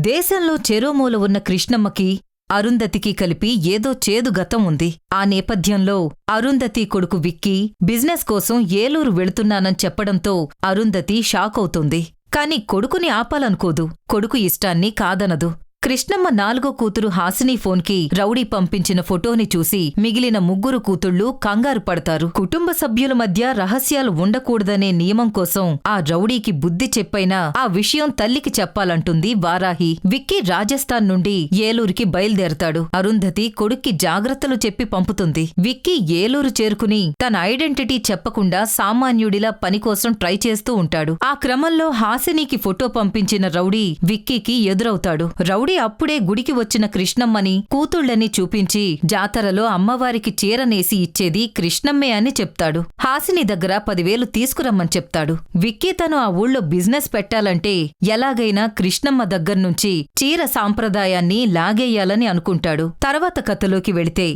దేశంలో చెరోమూల ఉన్న కృష్ణమ్మకి అరుంధతికి కలిపి ఏదో చేదు గతం ఉంది. ఆ నేపథ్యంలో అరుంధతి కొడుకు విక్కీ బిజినెస్ కోసం ఏలూరు వెళుతున్నానని చెప్పడంతో అరుంధతి షాక్ అవుతుంది. కాని కొడుకుని ఆపాలనుకోదు. కొడుకు ఇష్టాన్ని కాదనదు. కృష్ణమ్మ నాలుగో కూతురు హాసిని ఫోన్కి రౌడీ పంపించిన ఫోటోని చూసి మిగిలిన ముగ్గురు కూతుళ్లు కంగారు పడతారు. కుటుంబ సభ్యుల మధ్య రహస్యాలు ఉండకూడదనే నియమం కోసం ఆ రౌడీకి బుద్ధి చెప్పైనా ఆ విషయం తల్లికి చెప్పాలంటుంది వారాహి. విక్కీ రాజస్థాన్ నుండి ఏలూరుకి బయలుదేరతాడు. అరుంధతి కొడుక్కి జాగ్రత్తలు చెప్పి పంపుతుంది. విక్కీ ఏలూరు చేరుకుని తన ఐడెంటిటీ చెప్పకుండా సామాన్యుడిలా పనికోసం ట్రై చేస్తూ ఉంటాడు. ఆ క్రమంలో హాసినికి ఫోటో పంపించిన రౌడీ విక్కీకి ఎదురవుతాడు. రౌడీ అప్పుడే గుడికి వచ్చిన కృష్ణమ్మని కూతుళ్లని చూపించి జాతరలో అమ్మవారికి చీరనేసి ఇచ్చేది కృష్ణమ్మే అని చెప్తాడు. హాసిని దగ్గర 10,000 తీసుకురమ్మని చెప్తాడు. విక్కీ తను ఆ ఊళ్ళో బిజినెస్ పెట్టాలంటే ఎలాగైనా కృష్ణమ్మ దగ్గర్నుంచి చీర సాంప్రదాయాన్ని లాగేయాలని అనుకుంటాడు. తర్వాత కథలోకి వెళితే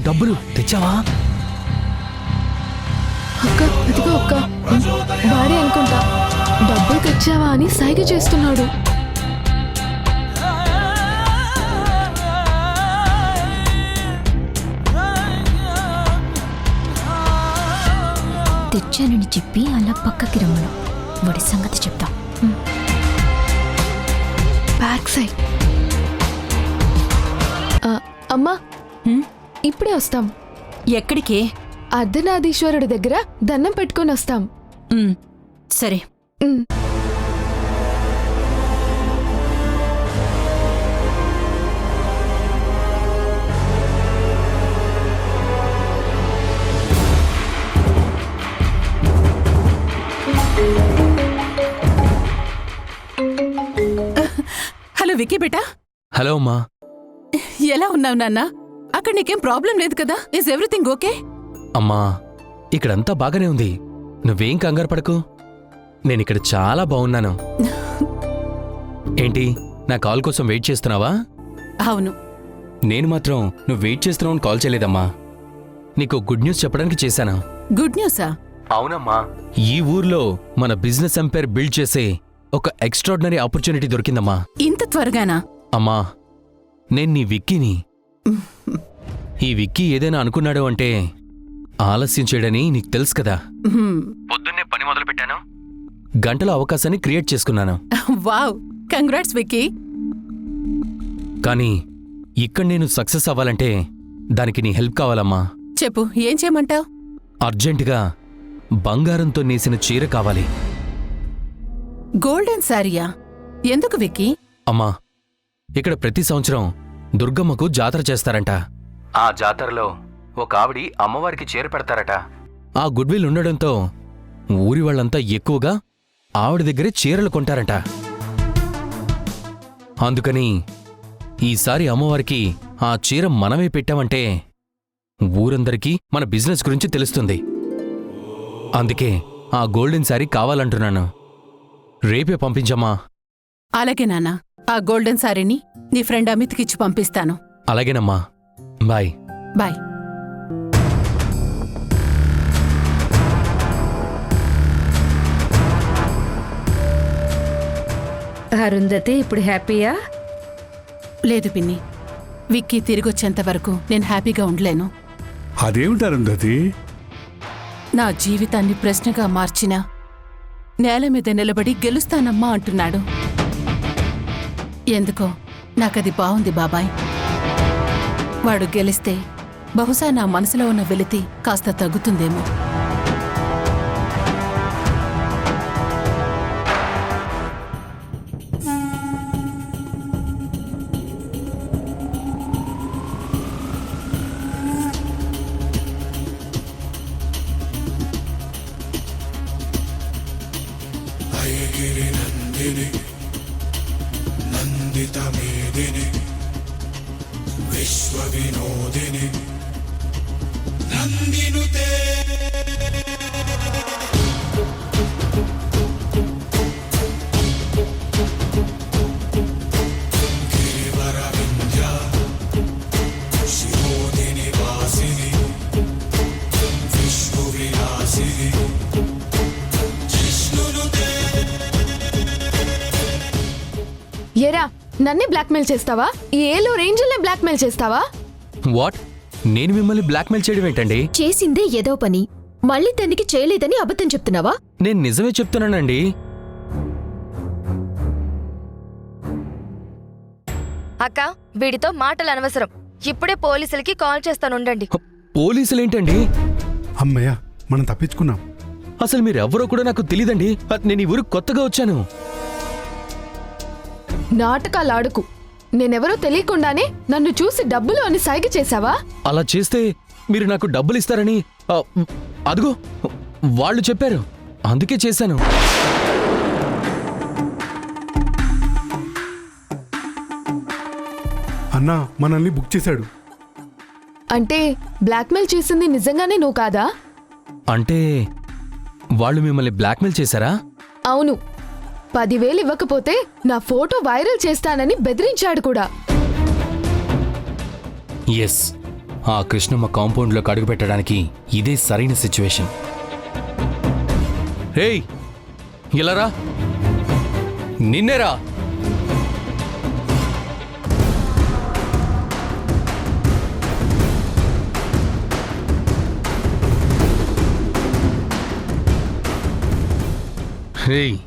డబ్బులు తెచ్చావా? అక్క అదిగో అక్క, వాడే అనుకుంటా. డబ్బులు తెచ్చావా అని సైగ చేస్తున్నాడు. తెచ్చానని చెప్పి అలా పక్కకి రమ్మను. వాడి సంగతి చెప్తా. Back side. అమ్మా, ఇప్పుడే వస్తాం. ఎక్కడికి? అర్ధనాదీశ్వరుడి దగ్గర దండం పెట్టుకొని వస్తాం. సరే. హలో విక్కీ బేటా. హలో అమ్మా. ఎలా ఉన్నావు నాన్న? అక్కడ నీకేం ప్రాబ్లం లేదు కదా? Is everything okay? అమ్మా, ఇక్కడంతా బాగానే ఉంది. నువ్వేం కంగారు పడకు. నేనిక్కడ చాలా బాగున్నాను. ఏంటి, నా కాల్ కోసం వెయిట్ చేస్తున్నావా? అవును. నేను మాత్రం నువ్వు వెయిట్ చేస్తున్నావు కాల్ చేయలేదమ్మా. నీకు గుడ్ న్యూస్ చెప్పడానికి చేశాను. గుడ్ న్యూసా? అవునమ్మా. ఈ ఊర్లో మన బిజినెస్ ఎంపైర్ బిల్డ్ చేసే ఒక ఎక్స్ట్రాడినరీ ఆపర్చునిటీ దొరికిందమ్మా. ఇంత త్వరగానా? అమ్మా, నేను నీ విక్కీని. ఈ విక్కీ ఏదైనా అనుకున్నాడు అంటే ఆలస్యం చేయడని నీకు తెలుసు కదా. పొద్దున్నే పని మొదలు పెట్టాను. గంటలో అవకాశాన్ని క్రియేట్ చేసుకున్నాను. Wow, congrats Vicky. కానీ ఇక్కడ నేను సక్సెస్ అవ్వాలంటే దానికి నీ హెల్ప్ కావాలమ్మా. చెప్పు, ఏం చేయమంటావ్? అర్జెంటుగా బంగారంతో నేసిన చీర కావాలి. గోల్డెన్ శారీయా? ఎందుకు విక్కీ? అమ్మా, ఇక్కడ ప్రతి సంవత్సరం దుర్గమ్మకు జాతర చేస్తారంట. ఆ జాతరలో ఒక ఆవిడి అమ్మవారికి చీర పెడతారట. ఆ గుడ్విల్ ఉండడంతో ఊరి వాళ్ళంతా ఎక్కువగా ఆవిడ దగ్గరే చీరలు కొంటారంట. అందుకని ఈసారి అమ్మవారికి ఆ చీర మనమే పెట్టామంటే ఊరందరికీ మన బిజినెస్ గురించి తెలుస్తుంది. అందుకే ఆ గోల్డెన్ శారీ కావాలంటున్నాను. రేపే పంపించమ్మా. అలాగే నాన్న, ఆ గోల్డెన్ శారీని నీ ఫ్రెండ్ అమిత్కిచ్చి పంపిస్తాను. అలాగేనమ్మా. బాయ్. బాయ్. అరుంధతి ఇప్పుడు హ్యాపీయా? లేదు పిన్ని, విక్కీ తిరిగొచ్చేంత వరకు నేను హ్యాపీగా ఉండలేను. అదేమిటి అరుంధతి? నా జీవితాన్ని ప్రశ్నగా మార్చిన నేల మీద నిలబడి గెలుస్తానమ్మా అంటున్నాడు. ఎందుకో నాకది బావుంది బాబాయ్. వాడు గెలిస్తే బహుశా నా మనసులో ఉన్న వెలితి కాస్త తగ్గుతుందేమో. ఐగిరి నందిని నందిత మేదిని విశ్వ వినోదిని నందినుతే నన్నే బ్లాక్మెయిల్ చేస్తావా? ఈ ఏలూరు ఏంజల్నే బ్లాక్మెయిల్ చేస్తావా? వాట్? నేను మిమ్మల్ని బ్లాక్మెయిల్ చేయడం ఏంటండి? చేసిందే ఏదో పని, మళ్ళీ తనకి చేయలేదని అబద్ధం చెప్తున్నావా? నేను నిజమే చెప్తున్నానండి. అక్క, వీడితో మాటలు అనవసరం. ఇప్పుడే పోలీసులకి కాల్ చేస్తానుండండి. పోలీసులేంటండి? అమ్మయ్య, మనం తప్పించుకున్నాం. అసలు మీరెవ్వరో కూడా నాకు తెలీదండి. నేను ఈ ఊరికి కొత్తగా వచ్చాను. నాటకాలు ఆడుకు. నేనెవరో తెలియకుండానే నన్ను చూసి డబ్బులు అని సైగ చేశావా? అలా చేస్తే మీరు నాకు డబ్బులు ఇస్తారని అదిగో వాళ్ళు చెప్పారు, అందుకే చేశాను. అన్నా మనల్ని బుక్ చేశాడు. అంటే బ్లాక్మెయిల్ చేసింది నిజంగానే నువ్వు కాదా? అంటే వాళ్ళు మిమ్మల్ని బ్లాక్మెయిల్ చేశారా? అవును. 10,000 ఇవ్వకపోతే నా ఫోటో వైరల్ చేస్తానని బెదిరించాడు కూడా. ఎస్, ఆ కృష్ణమ్మ కాంపౌండ్లోకి అడుగు పెట్టడానికి ఇదే సరైన సిచ్యువేషన్. హేయ్, ఇలా రా. నిన్నేరా. హేయ్,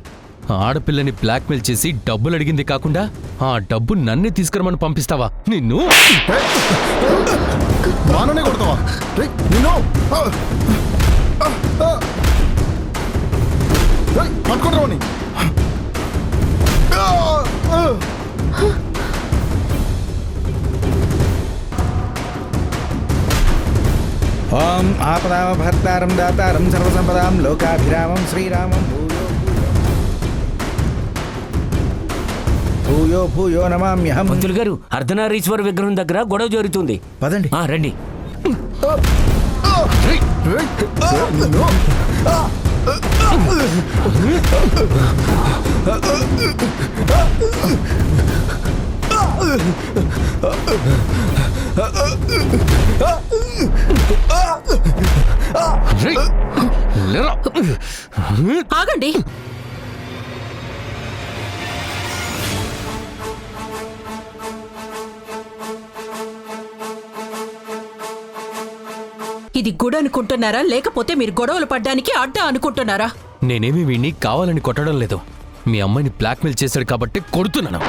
ఆడపిల్లని బ్లాక్మెయిల్ చేసి డబ్బులు అడిగింది కాకుండా ఆ డబ్బు నన్నే తీసుకురమని పంపిస్తావా? నిన్ను ఓం ఆపదామ భర్తారం దాతారం సర్వసంపదాం లోకాభిరామం శ్రీరామం భూయో భూయో నమామ్యహం. పంతులు గారు, అర్ధనారీశ్వర విగ్రహం దగ్గర గొడవ జరుగుతుంది. పదండి. రండి. ఆగండి. ఇది గుడి అనుకుంటున్నారా, లేకపోతే మీరు గొడవలు పడ్డానికి అడ్డా అనుకుంటున్నారా? నేనేమి వీణ్ణి కావాలని కొట్టడం లేదు. మీ అమ్మాయిని బ్లాక్మెయిల్ చేశాడు కాబట్టి కొడుతున్నాను.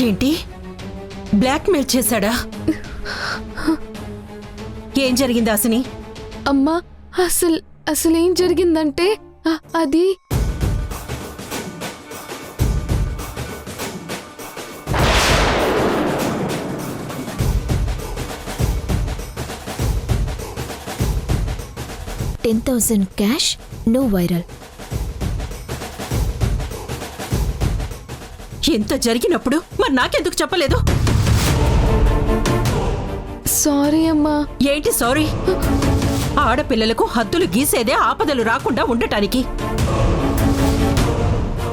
ఏంటి, బ్లాక్మెయిల్ చేశాడా? ఏం జరిగింది అసని? అమ్మా, అసలేం జరిగిందంటే అది $10,000 క్యాష్, నో వైరల్. ఎంత జరిగినప్పుడు మరి నాకెందుకు చెప్పలేదు? సారీ అమ్మా. ఏంటి సారీ? ఆడపిల్లలకు హద్దులు గీసేదే ఆపదలు రాకుండా ఉండటానికి.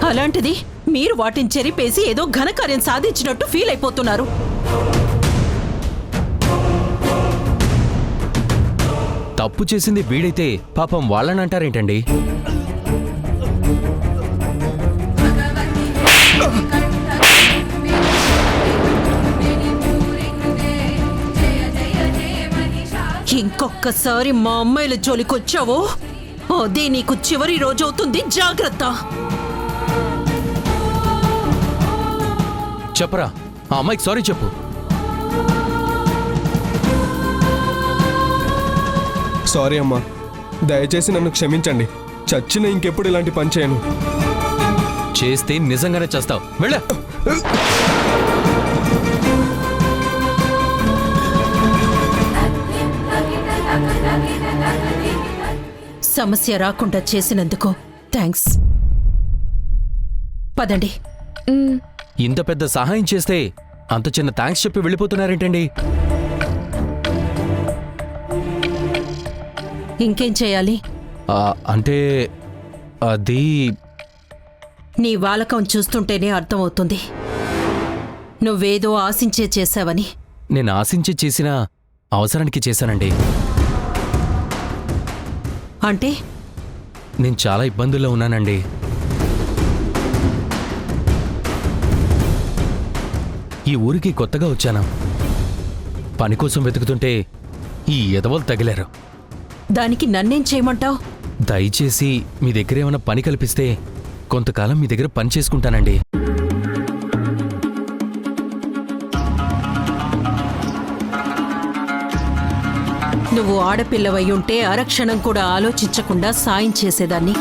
అలాంటిది మీరు వాటిని చెరిపేసి ఏదో ఘనకార్యం సాధించినట్టు ఫీల్ అయిపోతున్నారు. తప్పు చేసింది వీడైతే పాపం వాళ్ళనంటారేంటండి? ఇంకొక్కసారి మా అమ్మాయిల జోలికొచ్చావో అదే నీకు చివరి రోజవుతుంది, జాగ్రత్త. చెప్పరా, ఆ అమ్మాయికి సారీ చెప్పు. సారీ అమ్మా, దయచేసి నన్ను క్షమించండి. చచ్చిన ఇంకెప్పుడు ఇలాంటి పని చేయను. చేస్తే నిజంగానే చేస్తావు. వెళ్ళ. సమస్య రాకుండా చేసినందుకు థ్యాంక్స్. పదండి. ఇంత పెద్ద సహాయం చేస్తే అంత చిన్న థ్యాంక్స్ చెప్పి వెళ్ళిపోతున్నారేంటండి? ఇంకేం చేయాలి? అంటే అది నీ వాలకం చూస్తుంటేనే అర్థమవుతుంది. నువ్వేదో ఆశించే చేశావని. నేను ఆశించి చేసిన అవసరానికి చేశానండి. అంటే నేను చాలా ఇబ్బందుల్లో ఉన్నానండి. ఈ ఊరికి కొత్తగా వచ్చాను. పని కోసం వెతుకుతుంటే ఈ ఎదవలు తగిలారు. దానికి నన్నేం చేయమంటావు? దయచేసి మీ దగ్గర ఏమైనా పని కల్పిస్తే కొంతకాలం మీ దగ్గర పని చేసుకుంటానండి. నువ్వు ఆడపిల్లవై ఉంటే అరక్షణం కూడా ఆలోచించకుండా సాయం చేసేదాన్ని.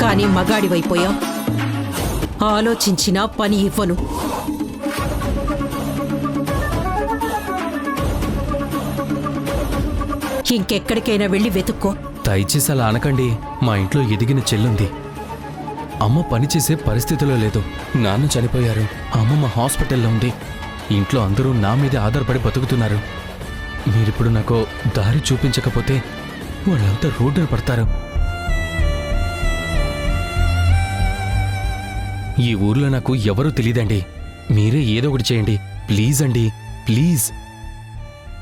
కానీ మగాడివైపోయావు. ఆలోచించినా పని ఇవ్వను. ఇంకెక్కడికైనా వెళ్ళి వెతుక్కో. దయచేసి అలా అనకండి. మా ఇంట్లో ఎదిగిన చెల్లుంది. అమ్మ పనిచేసే పరిస్థితిలో లేదు. నాన్న చనిపోయారు. అమ్మమ్మ హాస్పిటల్లో ఉంది. ఇంట్లో అందరూ నా మీదే ఆధారపడి బతుకుతున్నారు. మీరిప్పుడు నాకు దారి చూపించకపోతే వాళ్ళంతా రోడ్డున పడతారు. ఈ ఊర్లో నాకు ఎవరూ తెలీదండి. మీరే ఏదో ఒకటి చేయండి ప్లీజ్ అండి, ప్లీజ్.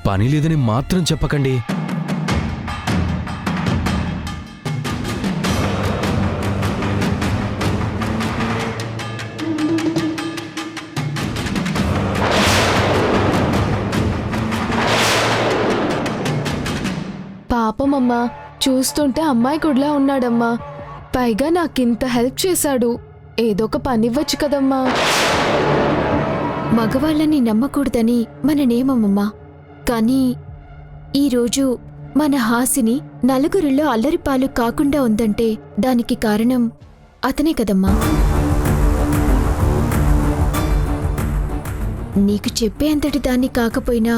పని లేదని మాత్రం చెప్పకండి. పాపమమ్మా, చూస్తుంటే అమ్మాయి గుడిలా ఉన్నాడమ్మా. పైగా నాకింత హెల్ప్ చేశాడు. ఏదో ఒక పని ఇవ్వచ్చు కదమ్మా. మగవాళ్ళని నమ్మకూడదని మన నియమమమ్మా. కానీ ఈరోజు మన హాసిని నలుగురిలో అల్లరిపాలు కాకుండా ఉందంటే దానికి కారణం అతనే కదమ్మా. నీకు చెప్పేంతటి దాన్ని కాకపోయినా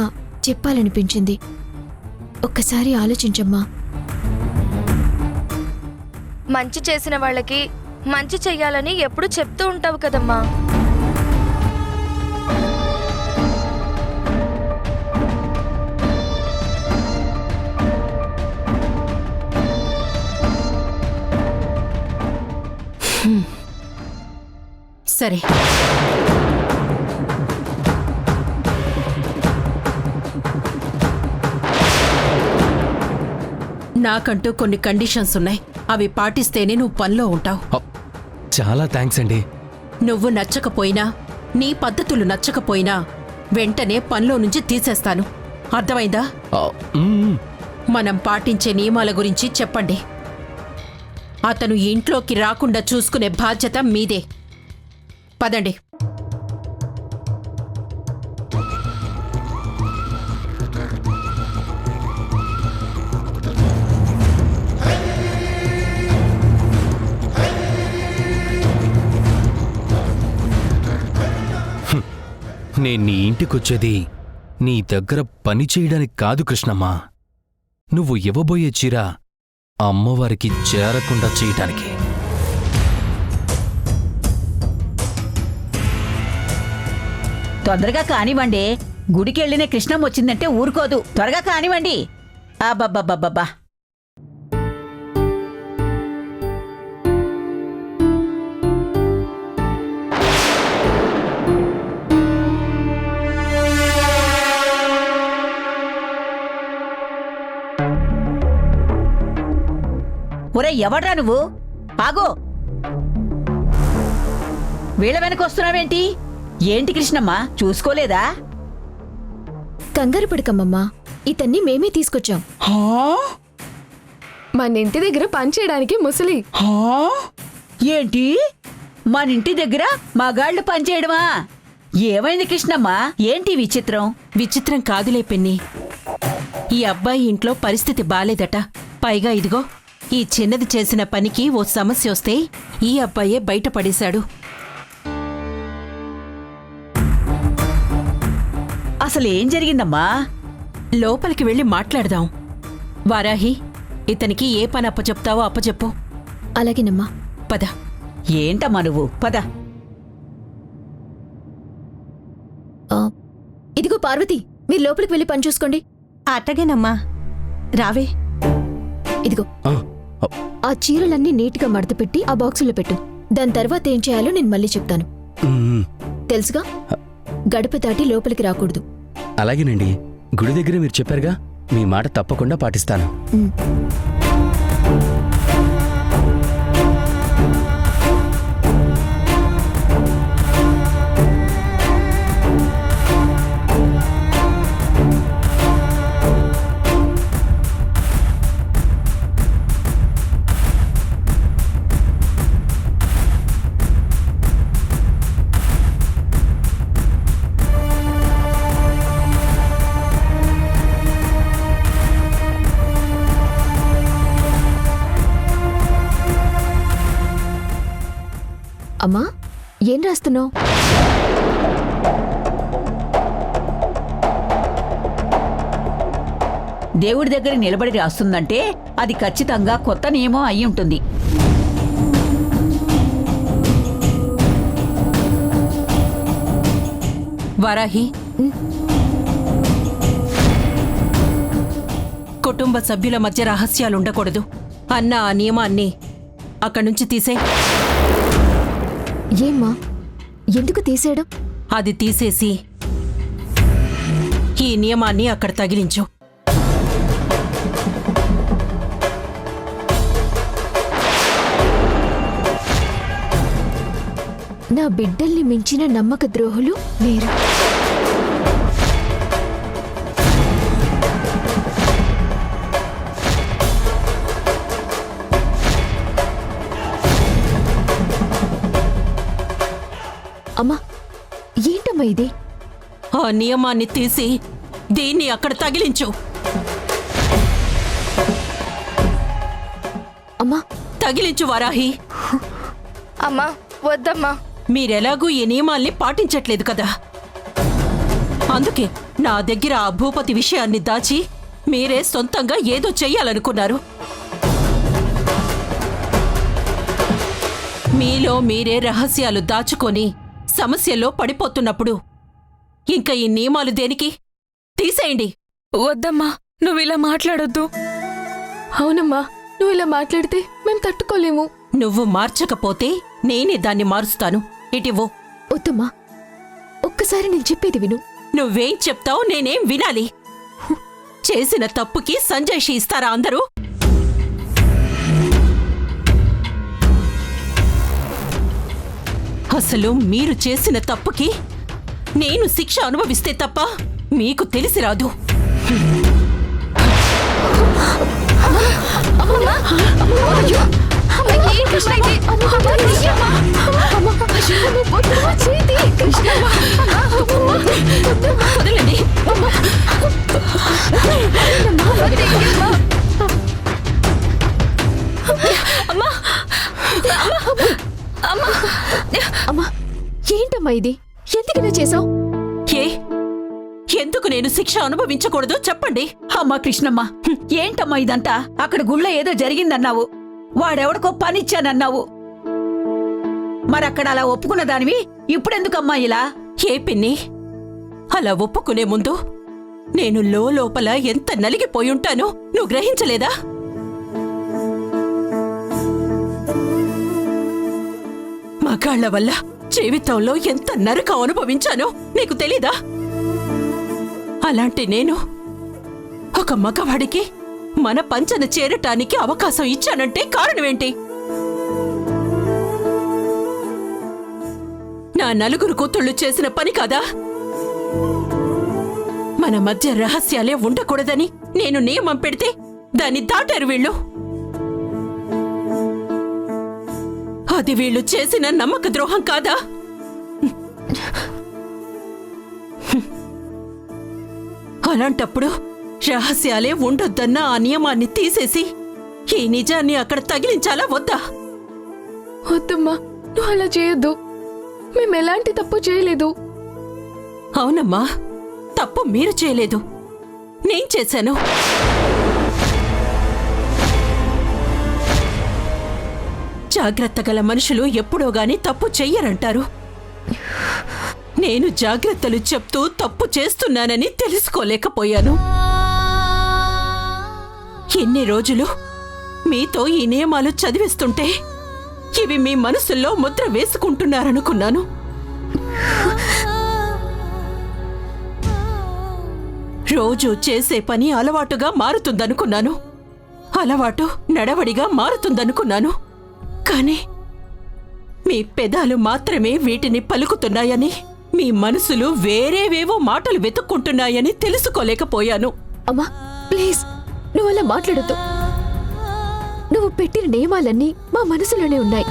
చెప్పాలనిపించింది. ఒక్కసారి ఆలోచించమ్మా. మంచి చేసిన వాళ్ళకి మంచి చెయ్యాలని ఎప్పుడు చెప్తూ ఉంటావు కదమ్మా. సరే, నాకంటూ కొన్ని కండిషన్స్ ఉన్నాయి. అవి పాటిస్తేనే నువ్వు పనిలో ఉంటావు. చాలా థ్యాంక్స్ అండి. నువ్వు నచ్చకపోయినా, నీ పద్ధతులు నచ్చకపోయినా వెంటనే పనిలో నుంచి తీసేస్తాను. అర్థమైందా? మనం పాటించే నియమాల గురించి చెప్పండి. అతను ఇంట్లోకి రాకుండా చూసుకునే బాధ్యత మీదే. పదండి. నేను నీ ఇంటికొచ్చేది నీ దగ్గర పని చేయడానికి కాదు కృష్ణమ్మ. నువ్వు ఇవ్వబోయే చీర అమ్మవారికి చేరకుండా చేయటానికి. తొందరగా కానివ్వండి. గుడికెళ్ళిన కృష్ణమ్మ వచ్చిందంటే ఊరుకోదు. త్వరగా కానివ్వండి. అబ్బబ్బబ్బబ్బా. ఒరే, ఎవడ్రా నువ్వు? ఆగో. వీళ్ళ వెనకొస్తున్నావేంటి? ఏంటి కృష్ణమ్మ, చూసుకోలేదా? కంగారు పడకమ్మమ్మా, ఇతన్ని మేమే తీసుకొచ్చాం. మన ఇంటి దగ్గర పని చేయడానికి ముసలి. ఏంటి, మన ఇంటి దగ్గర మగాళ్ళు పనిచేయడమా? ఏమైంది కృష్ణమ్మ? ఏంటి విచిత్రం? విచిత్రం కాదులే పిన్ని. ఈ అబ్బాయి ఇంట్లో పరిస్థితి బాలేదట. పైగా ఇదిగో ఈ చిన్నది చేసిన పనికి ఓ సమస్య వస్తే ఈ అబ్బాయే బయటపడేశాడు. అసలు ఏం జరిగిందమ్మా? లోపలికి వెళ్ళి మాట్లాడదాం. వారాహి, ఇతనికి ఏ పని అప్పచెప్తావో అప్పచెప్పు. అలాగేనమ్మా. పద. ఏంటమ్మా నువ్వు? పద. ఇదిగో పార్వతి, మీరు లోపలికి వెళ్ళి పని చూసుకోండి. అట్టగేనమ్మా. రావే. ఇదిగో ఆ చీరలన్నీ నీట్గా మడతపెట్టి ఆ బాక్సులో పెట్టు. దాని తర్వాత ఏం చేయాలో నేను మళ్ళీ చెప్తాను. తెలుసుగా, గడప దాటి లోపలికి రాకూడదు. అలాగేనండి. గుడి దగ్గర మీరు చెప్పారుగా, మీ మాట తప్పకుండా పాటిస్తాను. అమ్మా, ఏం రాస్తున్నావు? దేవుడి దగ్గర నిలబడి రాస్తుందంటే అది ఖచ్చితంగా కొత్త నియమం అయి ఉంటుంది. వారాహి, కుటుంబ సభ్యుల మధ్య రహస్యాలుండకూడదు అన్న ఆ నియమాన్ని అక్కడి నుంచి తీసే. ఏమ్మా, ఎందుకు తీసేయడం? అది తీసేసి ఈ నియమాన్ని అక్కడ తగిలించు. నా బిడ్డల్ని మించిన నమ్మక ద్రోహులు లేరు. అమ్మా, ఏంటమ్మా ఇది? ఆ నియమాన్ని తీసి దీన్ని అక్కడ తగిలించు. అమ్మా, తగిలించు వారాహి. అమ్మా వద్దమ్మా. మీరెలాగూ ఈ నియమాల్ని పాటించట్లేదు కదా, అందుకే నా దగ్గర ఆ భూపతి విషయాన్ని దాచి మీరే సొంతంగా ఏదో చెయ్యాలనుకున్నారు. మీలో మీరే రహస్యాలు దాచుకొని సమస్యల్లో పడిపోతున్నప్పుడు ఇంకా ఈ నియమాలు దేనికి? తీసేయండి. వద్దమ్మా, నువ్వు ఇలా మాట్లాడొద్దు. అవునమ్మా, నువ్వు ఇలా మాట్లాడితే మేము తట్టుకోలేము. నువ్వు మార్చకపోతే నేనే దాన్ని మారుస్తాను. ఇటివ్వు. వద్దమ్మా, ఒక్కసారి నేను చెప్పేది విను. నువ్వేం చెప్తావు నేనేం వినాలి? చేసిన తప్పుకి సంజాయిషి ఇస్తారా అందరూ? అసలు మీరు చేసిన తప్పుకి నేను శిక్ష అనుభవిస్తే తప్ప మీకు తెలిసి రాదు. వదలండి. అమ్మా, ఏంటమ్మా ఇది? ఎందుకలా చేసావు? ఎందుకు నేను శిక్ష అనుభవించకూడదో చెప్పండి. అమ్మా కృష్ణమ్మ, ఏంటమ్మా ఇదంతా? అక్కడ గుళ్ళో ఏదో జరిగిందన్నావు, వాడెవడికో పనిచ్చానన్నావు. మరక్కడ అలా ఒప్పుకున్న దానివి ఇప్పుడెందుకమ్మా ఇలా? ఏ పిన్ని, అలా ఒప్పుకునే ముందు నేను లోపల ఎంత నలిగిపోయుంటానో నువ్వు గ్రహించలేదా? మగాళ్ల వల్ల జీవితంలో ఎంత నరకం అనుభవించానో నీకు తెలీదా? అలాంటి నేను ఒక మగవాడికి మన పంచన చేరటానికి అవకాశం ఇచ్చానంటే కారణమేంటి? నా నలుగురు కూతుళ్ళు చేసిన పని కాదా? మన మధ్య రహస్యాలే ఉండకూడదని నేను నియమం పెడితే దాన్ని దాటారు వీళ్ళు. అది వీళ్ళు చేసిన నమ్మక ద్రోహం కాదా? అలాంటప్పుడు రహస్యాలే ఉండొద్దన్న ఆ నియమాన్ని తీసేసి ఈ నిజాన్ని అక్కడ తగిలించాలా వద్దా? వద్దమ్మా, నువ్వు అలా చేయొద్దు. మేము ఎలాంటి తప్పు చేయలేదు. అవునమ్మా, తప్పు మీరు చేయలేదు, నేను చేశాను. జాగ్రత్త గల మనుషులు ఎప్పుడో గాని తప్పు చెయ్యరంటారు. నేను జాగ్రత్తలు చెప్తూ తప్పు చేస్తున్నానని తెలుసుకోలేకపోయాను. ఎన్ని రోజులు మీతో ఈ నియమాలు చదివిస్తుంటే ఇవి మీ మనసుల్లో ముద్ర వేసుకుంటున్నారనుకున్నాను. రోజు చేసే పని అలవాటుగా మారుతుందనుకున్నాను. అలవాటు నడవడిగా మారుతుందనుకున్నాను. కానీ మీ పెదాలు మాత్రమే వీటిని పలుకుతున్నాయని, మీ మనసులు వేరేవేవో మాటలు వెతుక్కుంటున్నాయని తెలుసుకోలేకపోయాను. అమ్మా ప్లీజ్, నువ్వు అలా మాట్లాడద్దు. నువ్వు పెట్టిన నియమాలన్నీ మా మనసులోనే ఉన్నాయి.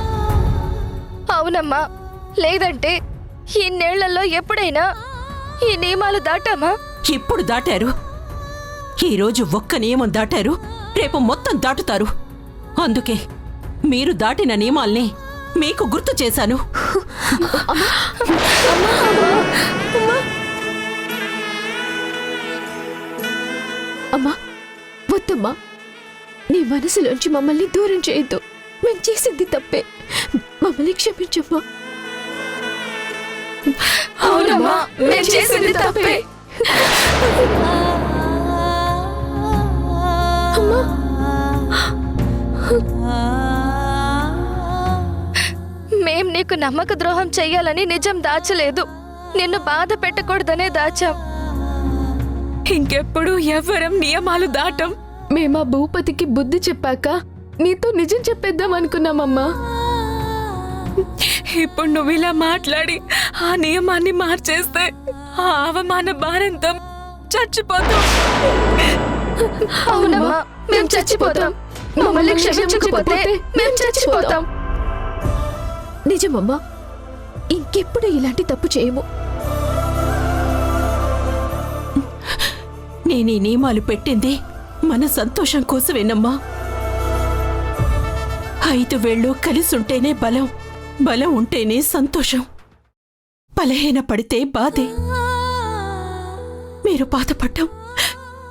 అవునమ్మా, లేదంటే ఇన్నేళ్లలో ఎప్పుడైనా ఈ నియమాలు దాటామా? ఇప్పుడు దాటారు. ఈరోజు ఒక్క నియమం దాటారు, రేపు మొత్తం దాటుతారు. అందుకే మీరు దాటిన నియమాల్ని మీకు గుర్తు చేశాను. అమ్మా వద్దమ్మా, నీ మనసులోంచి మమ్మల్ని దూరం చేయొద్దు. మేం చేసింది తప్పే, మమ్మల్ని క్షమించమ్మా. అవునమ్మా, మేము చేసింది తప్పే. అమ్మా మేం నీకు నమ్మక ద్రోహం చెయ్యాలని నిజం దాచలేదు, నిన్ను బాధ పెట్టకూడదనే దాచాం. ఇంకెప్పుడు ఎవ్వరం నియమాలు దాటం. మేమా భూపతికి బుద్ధి చెప్పాక నీతో నిజం చెప్పేద్దాం అనుకున్నామమ్మా. ఇప్పుడు నువ్వు ఇలా మాట్లాడి ఆ నియమాన్ని మార్చేస్తే ఆ అవమాన భారంతో చచ్చిపోతాం. అవునమ్మా, మేము చచ్చిపోతాం. మమ్మల్ని క్షమించకపోతే మేము చచ్చిపోతాం. నిజమమ్మా, ఇంకెప్పుడు ఇలాంటి తప్పు చేయము. నేనీ నియమాలు పెట్టింది మన సంతోషం కోసమేనమ్మా. 5 వేళ్ళు కలిసుంటేనే బలం, బలం ఉంటేనే సంతోషం. బలహీన పడితే బాధే. మీరు బాధపడ్డం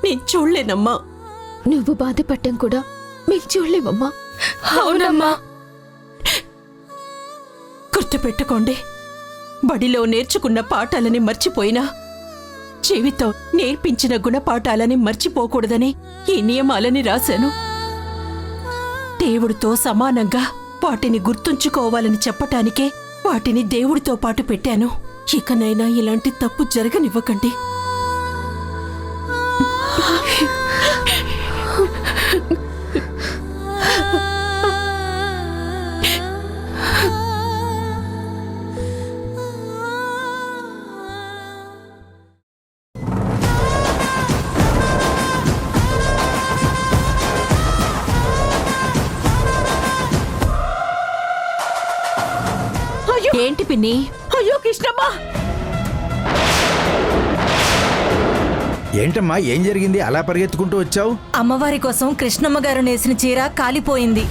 నేను చూడలేనమ్మా. నువ్వు బాధపడటం కూడా మేము చూడలేమమ్మా. అవునమ్మా. గుర్తుపెట్టుకోండి, బడిలో నేర్చుకున్న పాఠాలని మర్చిపోయినా జీవితం నేర్పించిన గుణపాఠాలని మర్చిపోకూడదని ఈ నియమాలని రాశాను. దేవుడితో సమానంగా వాటిని గుర్తుంచుకోవాలని చెప్పటానికే వాటిని దేవుడితో పాటు పెట్టాను. ఇకనైనా ఇలాంటి తప్పు జరగనివ్వకండి. ఏంటి పిన్ని? అయ్యో కృష్ణమ్మ, ఏంటమ్మా, ఏం జరిగింది? అలా పరిగెత్తుకుంటూ వచ్చావు? అమ్మవారి కోసం కృష్ణమ్మ గారు నేసిన చీర కాలిపోయింది.